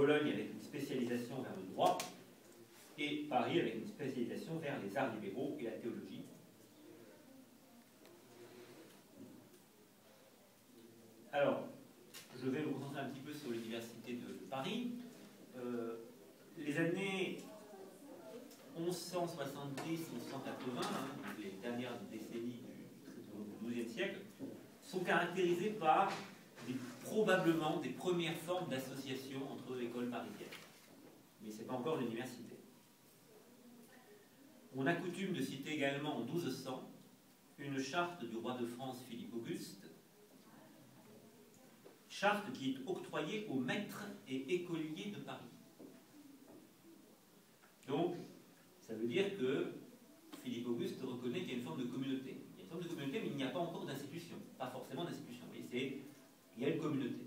Bologne avec une spécialisation vers le droit, et Paris avec une spécialisation vers les arts libéraux et la théologie. Alors, je vais me concentrer un petit peu sur l'université de Paris. Les années 1170-1180, les dernières décennies du XIIe siècle, sont caractérisées par probablement des premières formes d'association entre écoles parisiennes. Mais ce n'est pas encore l'université. On a coutume de citer également en 1200 une charte du roi de France Philippe Auguste, charte qui est octroyée aux maîtres et écoliers de Paris. Donc, ça veut dire que Philippe Auguste reconnaît qu'il y a une forme de communauté. Il y a une forme de communauté, mais il n'y a pas encore d'institution. Pas forcément d'institution. Il y a une communauté.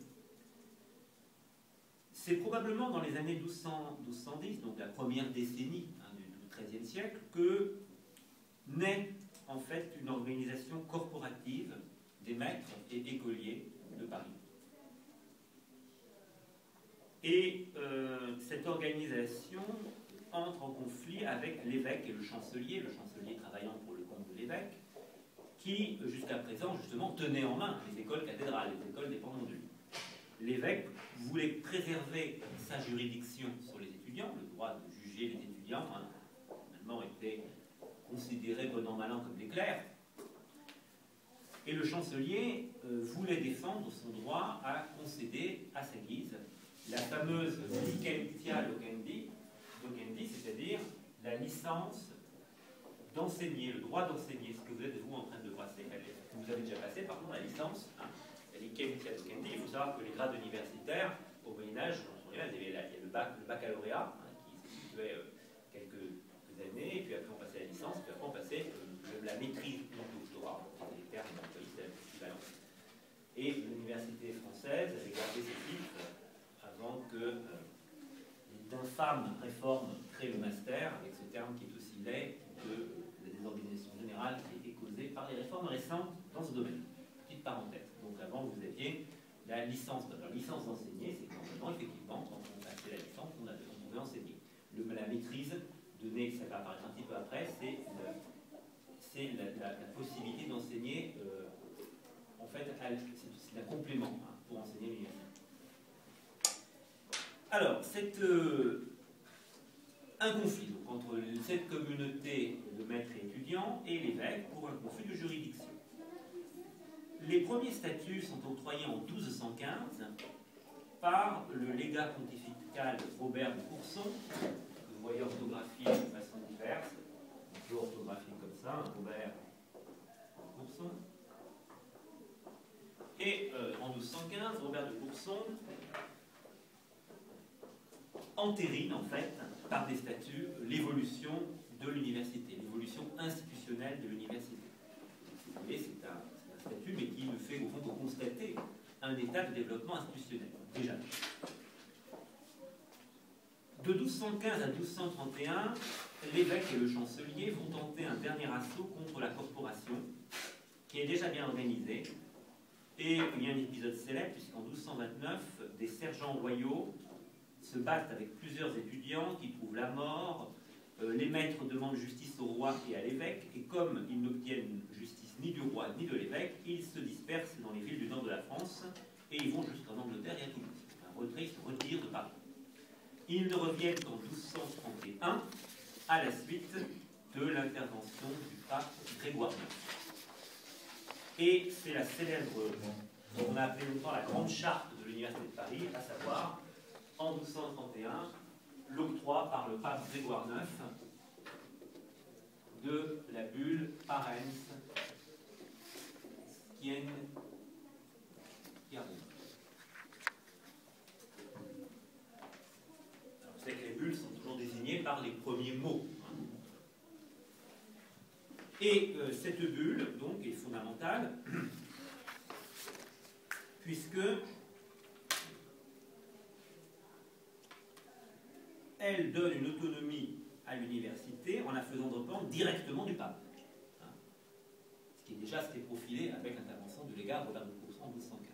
C'est probablement dans les années 1210, donc la première décennie du XIIIe siècle, que naît en fait une organisation corporative des maîtres et écoliers de Paris. Et cette organisation entre en conflit avec l'évêque et le chancelier travaillant pour le compte de l'évêque, qui jusqu'à présent justement tenait en main les écoles cathédrales, les écoles dépendant de lui. L'évêque voulait préserver sa juridiction sur les étudiants, le droit de juger les étudiants, finalement était considéré bon an mal an comme des clercs, et le chancelier voulait défendre son droit à concéder à sa guise la fameuse licentia locendi, c'est-à-dire la licence d'enseigner, le droit d'enseigner, ce que vous êtes vous en train de passer, que vous avez déjà passé, par contre la licence, la licentia locendi. Il faut savoir que les grades universitaires, au Moyen-Âge, il y a le baccalauréat, qui se situait quelques années, et puis après on passait à la licence, puis après on passait la maîtrise, donc le doctorat, c'était les termes équivalents. Et l'université française avait gardé ces titres avant que d'infâmes réformes créent le master, avec ce terme qui est aussi laid que la désorganisation générale qui a été causée par les réformes récentes dans ce domaine. Petite parenthèse. Donc avant, vous aviez la licence. La licence d'enseigner, c'est qu'en effectivement, quand on passait la licence, on pouvait enseigner. La maîtrise donnée, ça va apparaître un petit peu après, c'est la possibilité d'enseigner, en fait, c'est un complément pour enseigner l'université. Alors, un conflit donc, entre cette communauté de maîtres et étudiants et l'évêque pour un conflit de juridiction. Les premiers statuts sont octroyés en 1215 par le légat pontifical Robert de Courson, que vous voyez orthographié de façon diverse, on peut orthographier comme ça, Robert de Courson. Et en 1215, Robert de Courson entérine en fait, par des statuts, l'évolution de l'université, l'évolution institutionnelle de l'université. Vous voyez, c'est un statut, mais qui ne fait au fond que constater un état de développement institutionnel, déjà. De 1215 à 1231, l'évêque et le chancelier vont tenter un dernier assaut contre la corporation, qui est déjà bien organisée. Et il y a un épisode célèbre, puisqu'en 1229, des sergents royaux se battent avec plusieurs étudiants qui trouvent la mort. Les maîtres demandent justice au roi et à l'évêque, et comme ils n'obtiennent justice ni du roi ni de l'évêque, ils se dispersent dans les villes du nord de la France, et ils vont jusqu'en Angleterre et à Toulouse. Un retrait, ils se retirent de Paris. Ils ne reviennent qu'en 1231, à la suite de l'intervention du pape Grégoire IX. Et c'est la célèbre, on a appelé longtemps la grande charte de l'Université de Paris, à savoir, en 1231, l'octroi par le pape Grégoire IX de la bulle Parens Scientiarum. Alors, vous savez que les bulles sont toujours désignées par les premiers mots. Et cette bulle, donc, est fondamentale, puisque elle donne une autonomie à l'université en la faisant dépendre directement du pape. Ce qui s'était profilé avec l'intervention du légat Robert de Courson en 1215.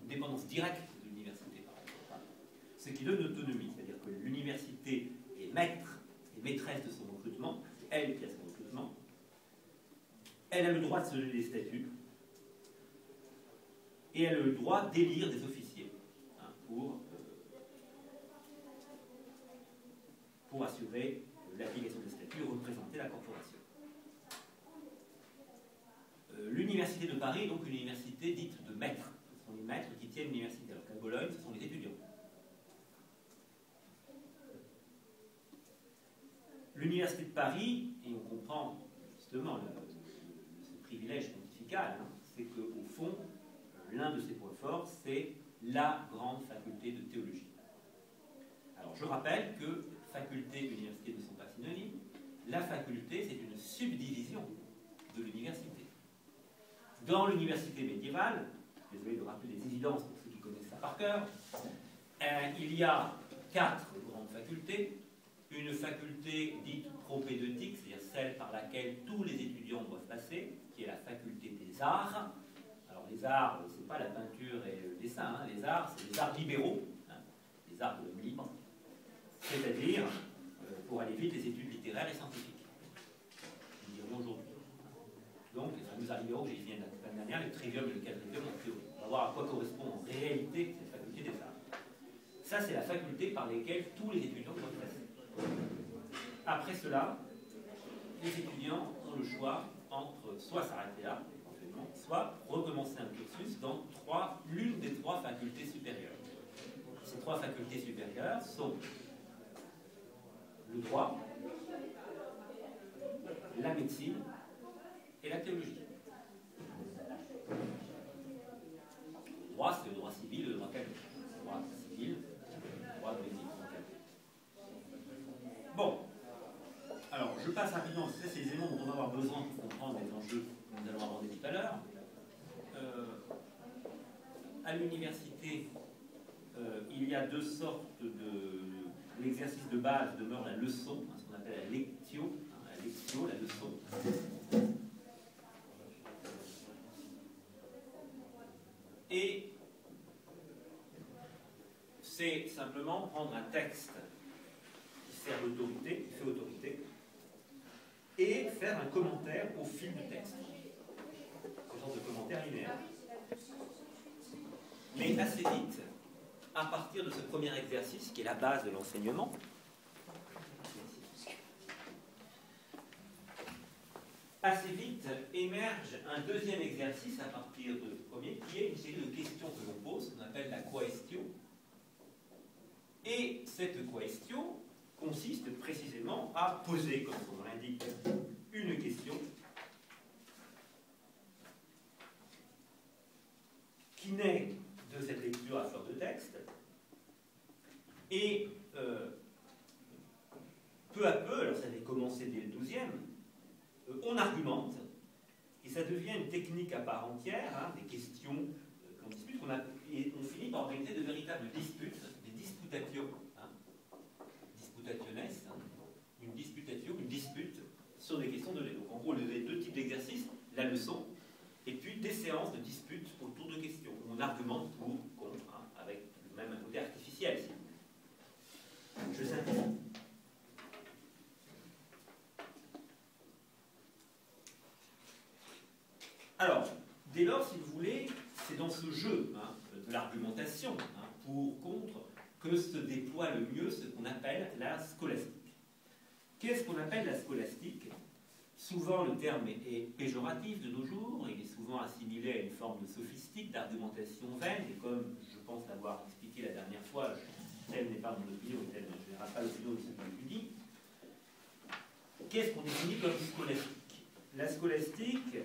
Une dépendance directe de l'université par rapport au pape. ce qui donne l'autonomie, c'est-à-dire que l'université est maître et maîtresse de son recrutement, c'est elle qui a son recrutement, elle a le droit de se donner des statuts, et elle a le droit d'élire des officiers hein, pour assurer l'application des statuts et représenter la corporation. L'université de Paris est donc une université dite de maîtres. Ce sont les maîtres qui tiennent l'université, alors qu'à Bologne, ce sont les étudiants. L'université de Paris, et on comprend justement ce privilège pontifical, hein, c'est qu'au fond, l'un de ses points forts, c'est la grande faculté de théologie. Alors je rappelle que faculté et université ne sont pas synonymes. La faculté, c'est une subdivision de l'université. Dans l'université médiévale, désolé de rappeler les évidences pour ceux qui connaissent ça par cœur, il y a 4 grandes facultés. Une faculté dite propédeutique, c'est-à-dire celle par laquelle tous les étudiants doivent passer, qui est la faculté des arts. Alors les arts, c'est pas la peinture et le dessin, hein. Les arts, c'est les arts libéraux, hein, les arts de l'homme libre, c'est-à-dire, pour aller vite, les études littéraires et scientifiques. Nous dirons aujourd'hui. Donc, les fameux arts libéraux que j'ai dit la semaine dernière, le trivium et le quadrivium en théorie. On va voir à quoi correspond en réalité cette faculté des arts. Ça, c'est la faculté par laquelle tous les étudiants doivent passer. Après cela, les étudiants ont le choix entre soit s'arrêter là, éventuellement, soit recommencer un cursus dans l'une des 3 facultés supérieures. Ces 3 facultés supérieures sont le droit, la médecine et la théologie. Le droit, c'est le droit civil et le droit canonique. Le droit civil, le droit de l'éthique. Bon, alors je passe rapidement, c'est les éléments dont on va avoir besoin pour comprendre les enjeux que nous allons aborder tout à l'heure. À l'université, il y a 2 sortes de... L'exercice de base demeure la leçon, ce qu'on appelle la lectio, la leçon. Et c'est simplement prendre un texte qui sert d'autorité, qui fait autorité, et faire un commentaire au fil du texte. Ce genre de commentaire linéaire. Mais assez vite, à partir de ce premier exercice, qui est la base de l'enseignement, assez vite émerge un deuxième exercice à partir de ce premier, qui est une série de questions que l'on pose, qu'on appelle la quaestio. Et cette quaestio consiste précisément à poser, comme son nom l'indique, une question qui naît de cette lecture à fleur de texte, et peu à peu, alors ça avait commencé dès le 12e, on argumente, et ça devient une technique à part entière, hein, des questions qu'on dispute, et on finit par organiser de véritables disputes, des disputatio, hein, disputationes, hein, une disputatio, une dispute sur des questions données. Donc en gros, les 2 types d'exercices, la leçon, et puis des séances de disputes autour de questions, où on argumente pour, contre, hein, avec même un côté artificiel. Je simplifie. Alors, dès lors, si vous voulez, c'est dans ce jeu hein, de l'argumentation, hein, pour, contre, que se déploie le mieux ce qu'on appelle la scolastique. Qu'est-ce qu'on appelle la scolastique? Souvent, le terme est péjoratif de nos jours, il est souvent assimilé à une forme de sophistique, d'argumentation vaine, et comme je pense l'avoir expliqué la dernière fois, telle n'est pas mon opinion, et telle en général pas l'opinion de ceux qui l'étudient. Qu'est-ce qu'on définit comme scolastique? La scolastique,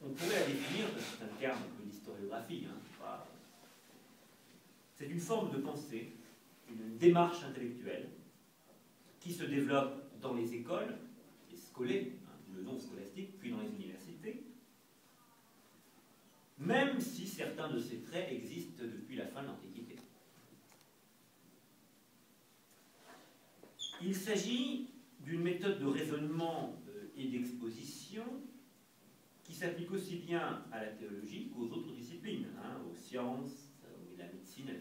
on pourrait la définir, c'est un terme un peu d'historiographie, hein, c'est une forme de pensée, une démarche intellectuelle qui se développe dans les écoles, les scolés, hein, le nom scolastique, puis dans les universités, même si certains de ces traits existent depuis la fin de l'Antiquité. Il s'agit d'une méthode de raisonnement et d'exposition qui s'applique aussi bien à la théologie qu'aux autres disciplines, hein, aux sciences, à la médecine, à la